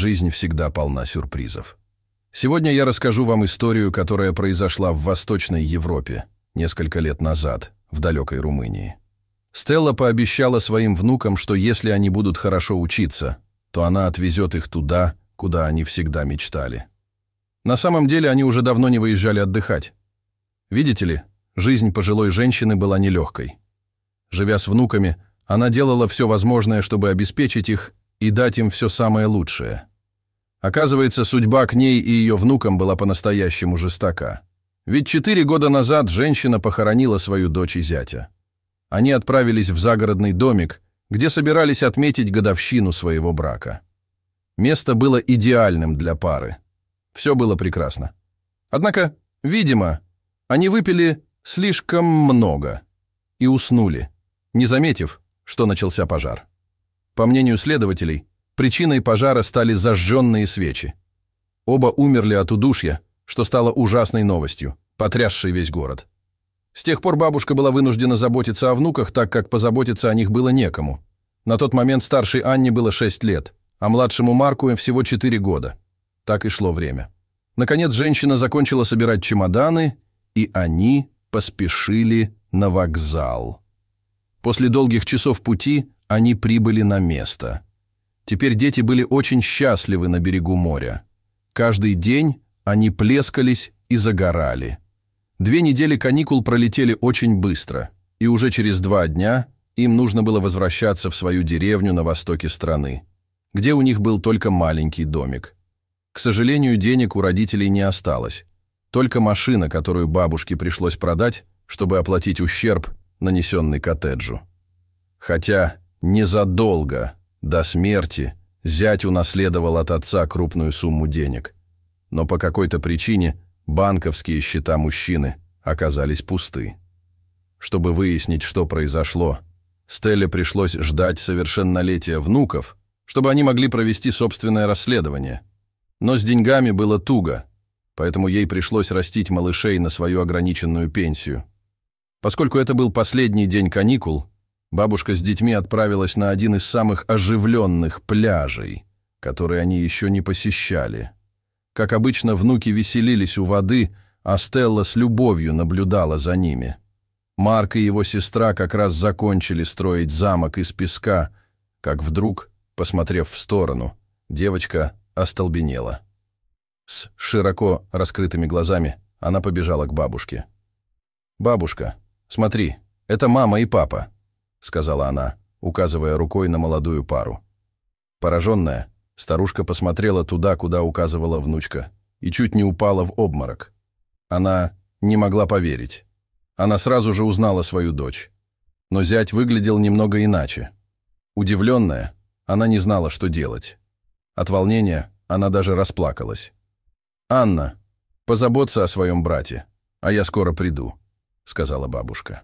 жизнь всегда полна сюрпризов. Сегодня я расскажу вам историю, которая произошла в Восточной Европе несколько лет назад, в далекой Румынии. Стелла пообещала своим внукам, что если они будут хорошо учиться, то она отвезет их туда, куда они всегда мечтали. На самом деле они уже давно не выезжали отдыхать. Видите ли, жизнь пожилой женщины была нелегкой. Живя с внуками, она делала все возможное, чтобы обеспечить их и дать им все самое лучшее. Оказывается, судьба к ней и ее внукам была по-настоящему жестока. Ведь 4 года назад женщина похоронила свою дочь и зятя. Они отправились в загородный домик, где собирались отметить годовщину своего брака. Место было идеальным для пары. Все было прекрасно. Однако, видимо, они выпили слишком много и уснули, не заметив, что начался пожар. По мнению следователей, причиной пожара стали зажженные свечи. Оба умерли от удушья, что стало ужасной новостью, потрясшей весь город. С тех пор бабушка была вынуждена заботиться о внуках, так как позаботиться о них было некому. На тот момент старшей Анне было 6 лет, а младшему Марку всего 4 года. Так и шло время. Наконец женщина закончила собирать чемоданы, и они поспешили на вокзал. После долгих часов пути они прибыли на место. Теперь дети были очень счастливы на берегу моря. Каждый день они плескались и загорали. 2 недели каникул пролетели очень быстро, и уже через 2 дня им нужно было возвращаться в свою деревню на востоке страны, где у них был только маленький домик. К сожалению, денег у родителей не осталось. Только машина, которую бабушке пришлось продать, чтобы оплатить ущерб, нанесенный коттеджу. Хотя незадолго до смерти зять унаследовал от отца крупную сумму денег. Но по какой-то причине банковские счета мужчины оказались пусты. Чтобы выяснить, что произошло, Стелле пришлось ждать совершеннолетия внуков, чтобы они могли провести собственное расследование. Но с деньгами было туго, поэтому ей пришлось растить малышей на свою ограниченную пенсию. Поскольку это был последний день каникул, бабушка с детьми отправилась на один из самых оживленных пляжей, которые они еще не посещали. Как обычно, внуки веселились у воды, а Стелла с любовью наблюдала за ними. Марк и его сестра как раз закончили строить замок из песка, как вдруг, посмотрев в сторону, девочка остолбенела. С широко раскрытыми глазами она побежала к бабушке. «Бабушка, смотри, это мама и папа», — сказала она, указывая рукой на молодую пару. Пораженная, старушка посмотрела туда, куда указывала внучка, и чуть не упала в обморок. Она не могла поверить. Она сразу же узнала свою дочь. Но зять выглядел немного иначе. Удивленная, она не знала, что делать. От волнения она даже расплакалась. «Анна, позаботься о своем брате, а я скоро приду», — сказала бабушка.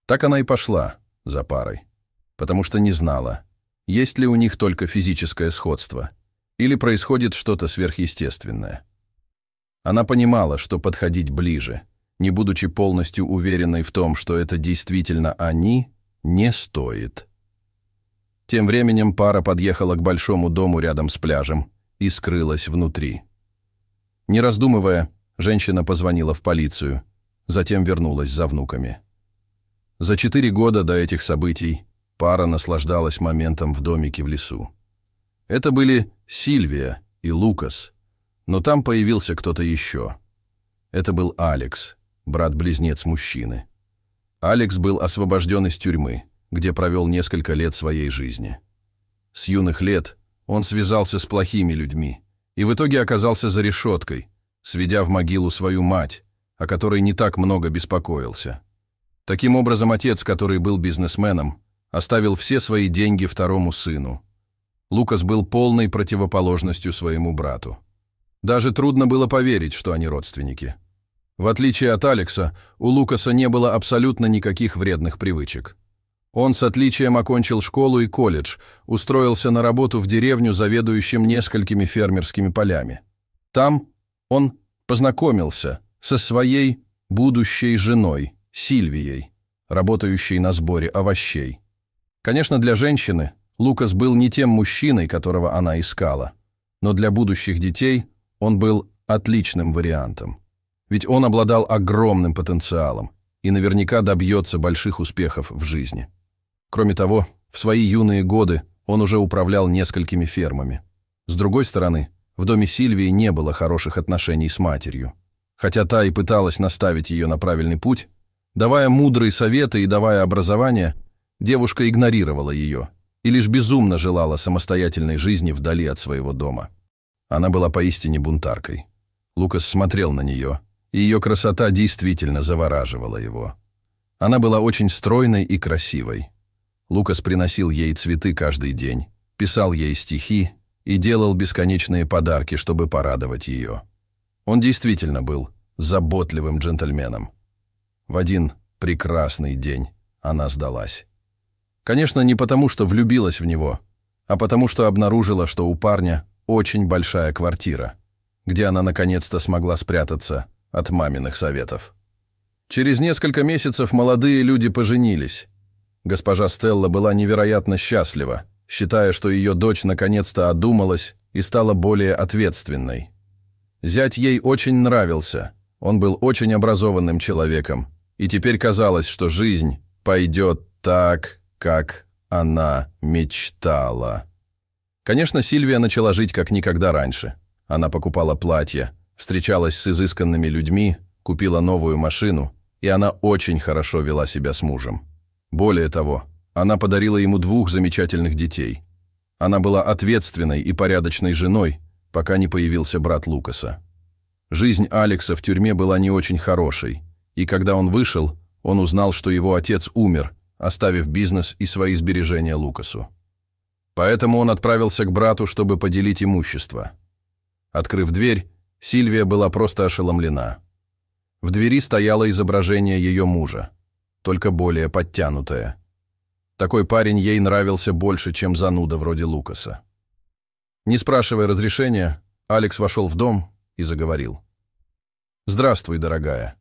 Так она и пошла за парой, потому что не знала, есть ли у них только физическое сходство или происходит что-то сверхъестественное. Она понимала, что подходить ближе, не будучи полностью уверенной в том, что это действительно они, не стоит. Тем временем пара подъехала к большому дому рядом с пляжем и скрылась внутри. Не раздумывая, женщина позвонила в полицию, затем вернулась за внуками. За 4 года до этих событий пара наслаждалась моментом в домике в лесу. Это были Сильвия и Лукас, но там появился кто-то еще. Это был Алекс, брат-близнец мужчины. Алекс был освобожден из тюрьмы, где провел несколько лет своей жизни. С юных лет он связался с плохими людьми и в итоге оказался за решеткой, сведя в могилу свою мать, о которой не так много беспокоился. Таким образом, отец, который был бизнесменом, оставил все свои деньги второму сыну. Лукас был полной противоположностью своему брату. Даже трудно было поверить, что они родственники. В отличие от Алекса, у Лукаса не было абсолютно никаких вредных привычек. Он с отличием окончил школу и колледж, устроился на работу в деревню, заведующим несколькими фермерскими полями. Там он познакомился со своей будущей женой, Сильвией, работающей на сборе овощей. Конечно, для женщины Лукас был не тем мужчиной, которого она искала. Но для будущих детей он был отличным вариантом. Ведь он обладал огромным потенциалом и наверняка добьется больших успехов в жизни. Кроме того, в свои юные годы он уже управлял несколькими фермами. С другой стороны, в доме Сильвии не было хороших отношений с матерью. Хотя та и пыталась наставить ее на правильный путь, давая мудрые советы и давая образование, девушка игнорировала ее и лишь безумно желала самостоятельной жизни вдали от своего дома. Она была поистине бунтаркой. Лукас смотрел на нее, и ее красота действительно завораживала его. Она была очень стройной и красивой. Лукас приносил ей цветы каждый день, писал ей стихи и делал бесконечные подарки, чтобы порадовать ее. Он действительно был заботливым джентльменом. В один прекрасный день она сдалась. Конечно, не потому, что влюбилась в него, а потому, что обнаружила, что у парня очень большая квартира, где она наконец-то смогла спрятаться от маминых советов. Через несколько месяцев молодые люди поженились. Госпожа Стелла была невероятно счастлива, считая, что ее дочь наконец-то одумалась и стала более ответственной. Зять ей очень нравился, он был очень образованным человеком, и теперь казалось, что жизнь пойдет так, как она мечтала. Конечно, Сильвия начала жить как никогда раньше. Она покупала платья, встречалась с изысканными людьми, купила новую машину, и она очень хорошо вела себя с мужем. Более того, она подарила ему 2 замечательных детей. Она была ответственной и порядочной женой, пока не появился брат Лукаса. Жизнь Алекса в тюрьме была не очень хорошей, и когда он вышел, он узнал, что его отец умер, оставив бизнес и свои сбережения Лукасу. Поэтому он отправился к брату, чтобы поделить имущество. Открыв дверь, Сильвия была просто ошеломлена. В двери стояло изображение ее мужа, только более подтянутое. Такой парень ей нравился больше, чем зануда вроде Лукаса. Не спрашивая разрешения, Алекс вошел в дом и заговорил. «Здравствуй, дорогая.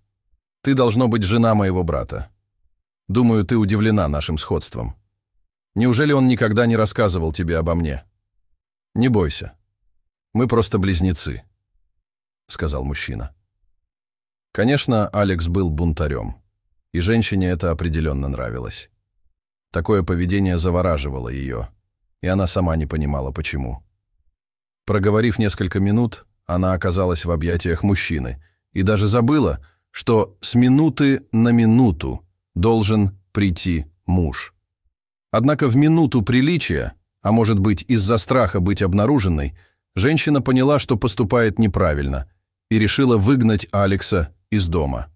Ты, должно быть, жена моего брата. Думаю, ты удивлена нашим сходством. Неужели он никогда не рассказывал тебе обо мне? Не бойся. Мы просто близнецы», — сказал мужчина. Конечно, Алекс был бунтарем, и женщине это определенно нравилось. Такое поведение завораживало ее, и она сама не понимала, почему. Проговорив несколько минут, она оказалась в объятиях мужчины и даже забыла, что с минуты на минуту должен прийти муж. Однако в минуту приличия, а может быть из-за страха быть обнаруженной, женщина поняла, что поступает неправильно, и решила выгнать Алекса из дома.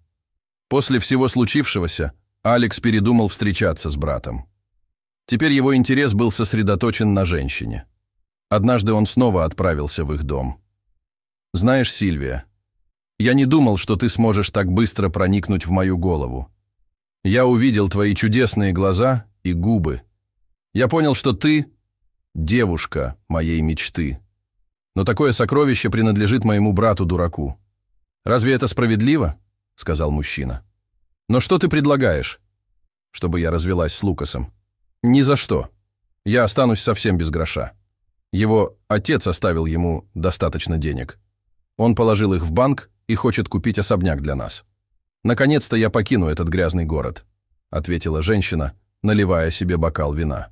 После всего случившегося Алекс передумал встречаться с братом. Теперь его интерес был сосредоточен на женщине. Однажды он снова отправился в их дом. «Знаешь, Сильвия, я не думал, что ты сможешь так быстро проникнуть в мою голову. Я увидел твои чудесные глаза и губы. Я понял, что ты – девушка моей мечты. Но такое сокровище принадлежит моему брату-дураку. Разве это справедливо?» – сказал мужчина. «Но что ты предлагаешь?» «Чтобы я развелась с Лукасом?» «Ни за что. Я останусь совсем без гроша. Его отец оставил ему достаточно денег. Он положил их в банк и хочет купить особняк для нас. Наконец-то я покину этот грязный город», – ответила женщина, наливая себе бокал вина.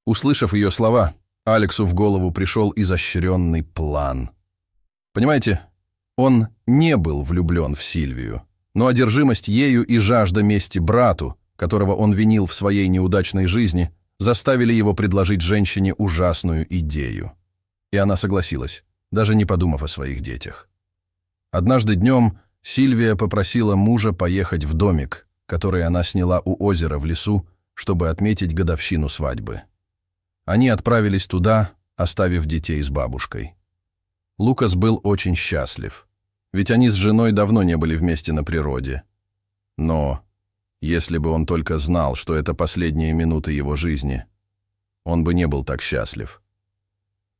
Услышав ее слова, Алексу в голову пришел изощренный план. Понимаете, он не был влюблен в Сильвию, но одержимость ею и жажда мести брату, которого он винил в своей неудачной жизни, заставили его предложить женщине ужасную идею. И она согласилась, даже не подумав о своих детях. Однажды днем Сильвия попросила мужа поехать в домик, который она сняла у озера в лесу, чтобы отметить годовщину свадьбы. Они отправились туда, оставив детей с бабушкой. Лукас был очень счастлив, ведь они с женой давно не были вместе на природе. Но если бы он только знал, что это последние минуты его жизни, он бы не был так счастлив.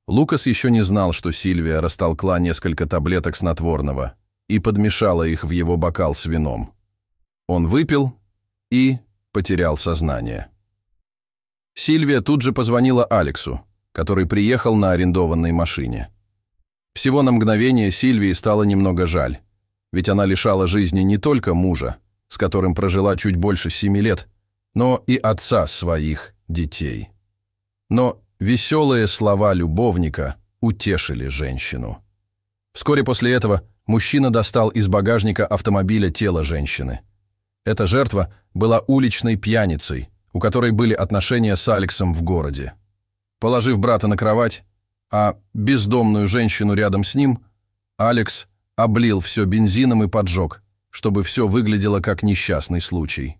Лукас еще не знал, что Сильвия растолкла несколько таблеток снотворного и подмешала их в его бокал с вином. Он выпил и потерял сознание. Сильвия тут же позвонила Алексу, который приехал на арендованной машине. Всего на мгновение Сильвии стало немного жаль, ведь она лишала жизни не только мужа, с которым прожила чуть больше 7 лет, но и отца своих детей. Но веселые слова любовника утешили женщину. Вскоре после этого мужчина достал из багажника автомобиля тело женщины. Эта жертва была уличной пьяницей, у которой были отношения с Алексом в городе. Положив брата на кровать, а бездомную женщину рядом с ним, Алекс облил все бензином и поджег, чтобы все выглядело как несчастный случай.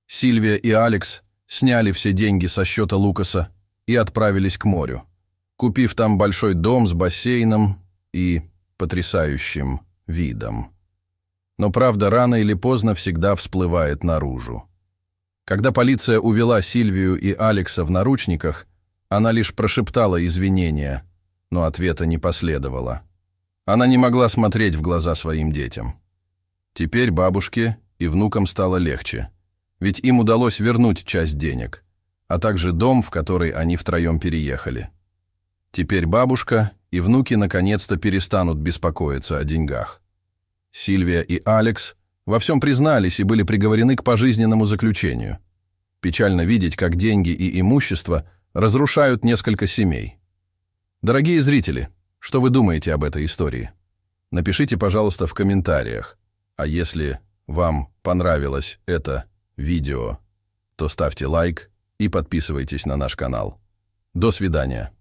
Сильвия и Алекс сняли все деньги со счета Лукаса и отправились к морю, купив там большой дом с бассейном и потрясающим видом. Но правда рано или поздно всегда всплывает наружу. Когда полиция увела Сильвию и Алекса в наручниках, она лишь прошептала извинения, но ответа не последовало. Она не могла смотреть в глаза своим детям. Теперь бабушке и внукам стало легче, ведь им удалось вернуть часть денег, а также дом, в который они втроем переехали. Теперь бабушка и внуки наконец-то перестанут беспокоиться о деньгах. Сильвия и Алекс во всем признались и были приговорены к пожизненному заключению. Печально видеть, как деньги и имущество разрушают несколько семей. Дорогие зрители, что вы думаете об этой истории? Напишите, пожалуйста, в комментариях. А если вам понравилось это видео, то ставьте лайк и подписывайтесь на наш канал. До свидания.